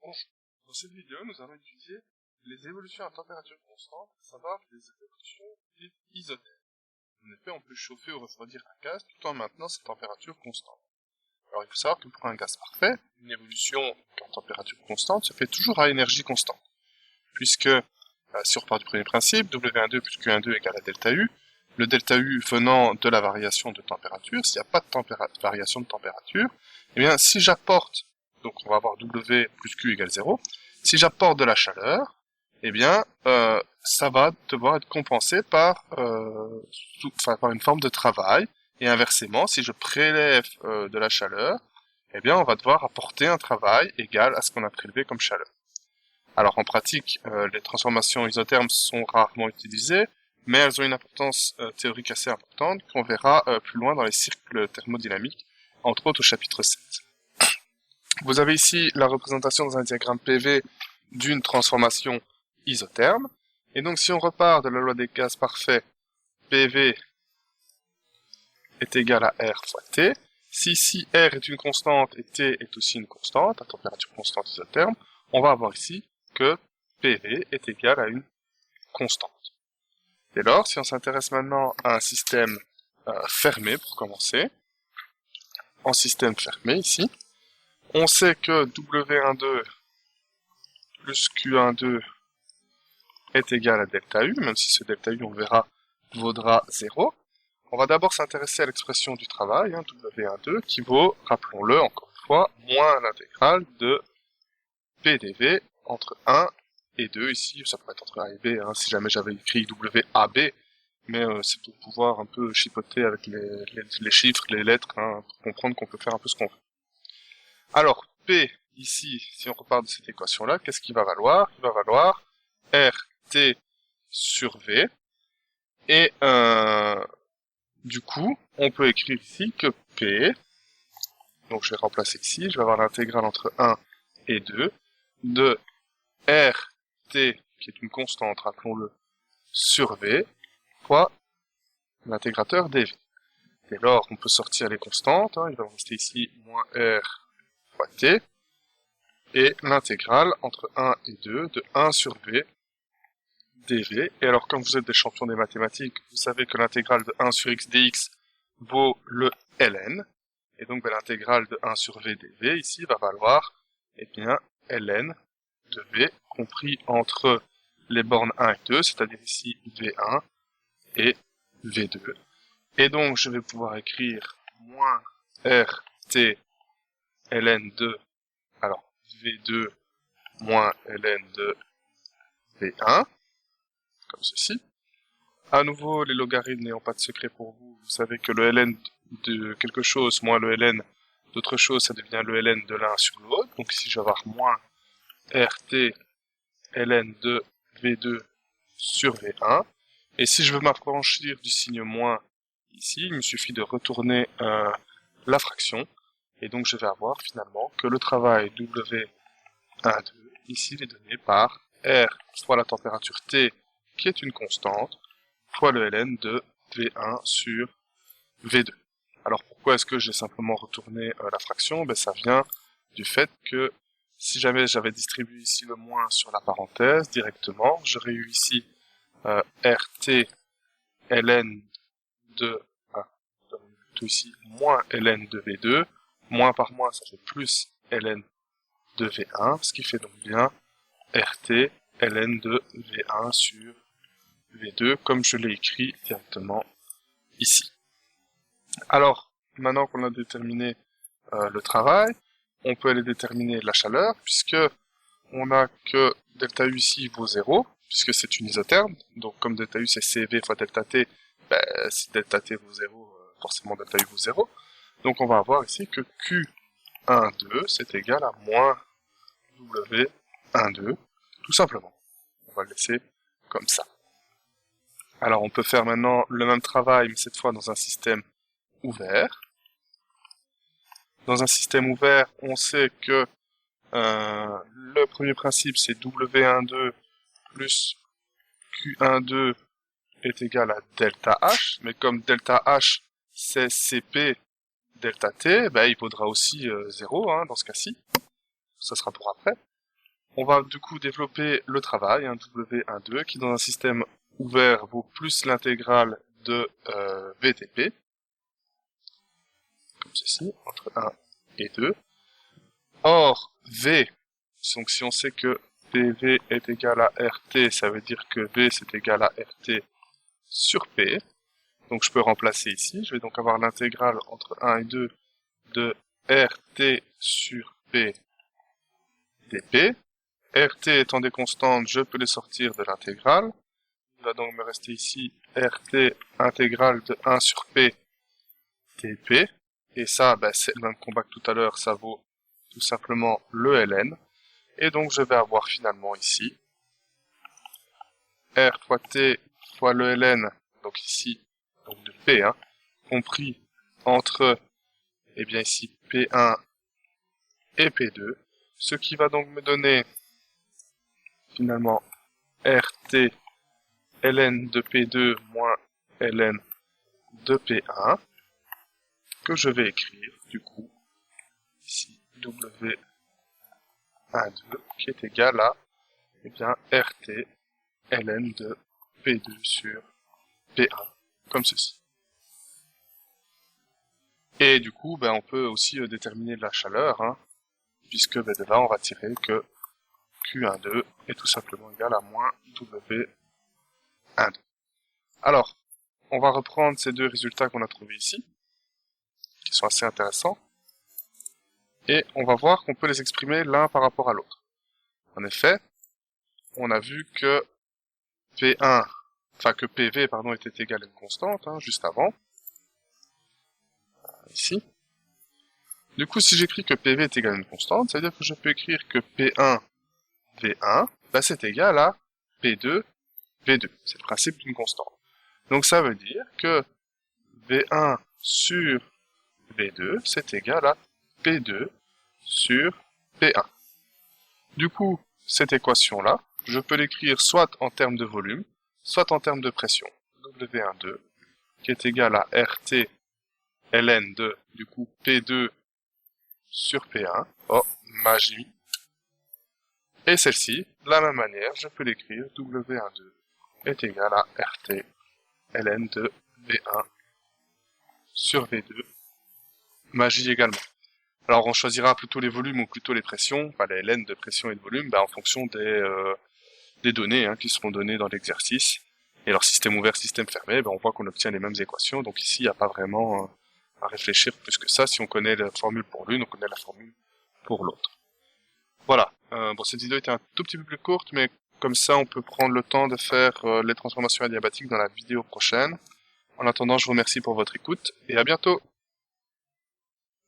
Bonjour. Dans cette vidéo, nous allons étudier les évolutions à température constante, à savoir les évolutions dites isothermes. En effet, on peut chauffer ou refroidir un gaz tout en maintenant sa température constante. Alors il faut savoir que pour un gaz parfait, une évolution en température constante se fait toujours à énergie constante. Puisque, si on repart du premier principe, W12 plus Q12 égale à delta U, le delta U venant de la variation de température, s'il n'y a pas de variation de température, eh bien si j'apporte, donc on va avoir W plus Q égale 0, si j'apporte de la chaleur, eh bien ça va devoir être compensé par une forme de travail, et inversement, si je prélève de la chaleur, eh bien on va devoir apporter un travail égal à ce qu'on a prélevé comme chaleur. Alors en pratique, les transformations isothermes sont rarement utilisées, mais elles ont une importance théorique assez importante qu'on verra plus loin dans les cycles thermodynamiques, entre autres au chapitre 7. Vous avez ici la représentation dans un diagramme PV d'une transformation isotherme, et donc si on repart de la loi des gaz parfaits, PV est égal à R fois T, si ici R est une constante et T est aussi une constante, à température constante isotherme, on va avoir ici que PV est égal à une constante. Dès lors, si on s'intéresse maintenant à un système fermé pour commencer, en système fermé ici, on sait que W12 plus Q12 est égal à delta U, même si ce delta U, on le verra, vaudra 0. On va d'abord s'intéresser à l'expression du travail, W12, qui vaut, rappelons-le encore une fois, moins l'intégrale de PDV entre 1 et 2, ici, ça pourrait être entre A et B, si jamais j'avais écrit WAB, mais c'est pour pouvoir un peu chipoter avec les chiffres, les lettres, pour comprendre qu'on peut faire un peu ce qu'on veut. Alors, P, ici, si on repart de cette équation-là, qu'est-ce qu'il va valoir? Il va valoir RT sur V, et du coup, on peut écrire ici que P, donc je vais remplacer ici, je vais avoir l'intégrale entre 1 et 2, de RT, qui est une constante, rappelons-le, sur V, fois l'intégrateur dV. Dès lors, on peut sortir les constantes, il va rester ici moins R fois T, et l'intégrale entre 1 et 2 de 1 sur V dV. Et alors, comme vous êtes des champions des mathématiques, vous savez que l'intégrale de 1 sur x dx vaut le ln, et donc l'intégrale de 1 sur V dV, ici, va valoir, eh bien, ln de V, compris entre les bornes 1 et 2, c'est-à-dire ici V1 et V2. Et donc, je vais pouvoir écrire moins RT ln de, alors, V2 moins ln de V1, comme ceci. À nouveau, les logarithmes n'ayant pas de secret pour vous, vous savez que le ln de quelque chose moins le ln d'autre chose, ça devient le ln de l'un sur l'autre. Donc ici, je vais avoir moins RT ln de V2 sur V1. Et si je veux m'affranchir du signe moins ici, il me suffit de retourner la fraction. Et donc je vais avoir finalement que le travail W12 ici est donné par R fois la température T, qui est une constante, fois le ln de V1 sur V2. Alors pourquoi est-ce que j'ai simplement retourné la fraction? Ça vient du fait que si jamais j'avais distribué ici le moins sur la parenthèse directement, j'aurais eu ici RT ln de ici moins ln de V2, moins par moins ça fait plus ln de V1, ce qui fait donc bien RT ln de V1 sur V2, comme je l'ai écrit directement ici. Alors, maintenant qu'on a déterminé le travail, on peut aller déterminer la chaleur, puisque on a que delta U ici vaut 0, puisque c'est une isotherme, donc comme delta U c'est CV fois delta T, si delta T vaut 0, forcément delta U vaut 0. Donc on va avoir ici que Q12 c'est égal à moins W12, tout simplement. On va le laisser comme ça. Alors on peut faire maintenant le même travail, mais cette fois dans un système ouvert. Dans un système ouvert, on sait que le premier principe c'est W12 plus Q12 est égal à delta H, mais comme delta H c'est CP delta T, il vaudra aussi 0 dans ce cas-ci. Ça sera pour après. on va du coup développer le travail, un W12, qui dans un système ouvert vaut plus l'intégrale de VTP, comme ceci, entre 1 et 2. Or, V, donc si on sait que PV est égal à RT, ça veut dire que V c'est égal à RT sur P. Donc je peux remplacer ici, je vais donc avoir l'intégrale entre 1 et 2 de RT sur P dP. RT étant des constantes, je peux les sortir de l'intégrale. Il va donc me rester ici RT intégrale de 1 sur P dP. Et ça, c'est le même combat que tout à l'heure, ça vaut tout simplement le ln. Et donc je vais avoir finalement ici R fois T fois le ln, donc ici, donc de P, compris entre, eh bien ici, P1 et P2, ce qui va donc me donner finalement RT ln de P2 moins ln de P1, que je vais écrire, du coup, ici, W12, qui est égal à, eh bien, RT ln de P2 sur P1, comme ceci. Et du coup, on peut aussi déterminer de la chaleur, puisque de là, on va tirer que Q12 est tout simplement égal à moins W12. Alors, on va reprendre ces deux résultats qu'on a trouvés ici, qui sont assez intéressants, et on va voir qu'on peut les exprimer l'un par rapport à l'autre. En effet, on a vu que P1, enfin que PV, pardon, était égal à une constante, juste avant, ici. Du coup, si j'écris que PV est égal à une constante, ça veut dire que je peux écrire que P1 V1, c'est égal à P2 V2. C'est le principe d'une constante. Donc ça veut dire que V1 sur V2, c'est égal à P2 sur P1. Du coup, cette équation-là, je peux l'écrire soit en termes de volume, soit en termes de pression. W12, qui est égal à RT ln de, du coup, P2 sur P1. Oh, magie. Et celle-ci, de la même manière, je peux l'écrire W12 est égal à RT ln de V1 sur V2, magie également. Alors on choisira plutôt les volumes ou plutôt les pressions, enfin les ln de pression et de volume, en fonction des données qui seront données dans l'exercice. Et alors système ouvert, système fermé, on voit qu'on obtient les mêmes équations, donc ici il n'y a pas vraiment à réfléchir plus que ça. Si on connaît la formule pour l'une, on connaît la formule pour l'autre. Voilà, cette vidéo était un tout petit peu plus courte, mais comme ça on peut prendre le temps de faire les transformations adiabatiques dans la vidéo prochaine. En attendant, je vous remercie pour votre écoute et à bientôt.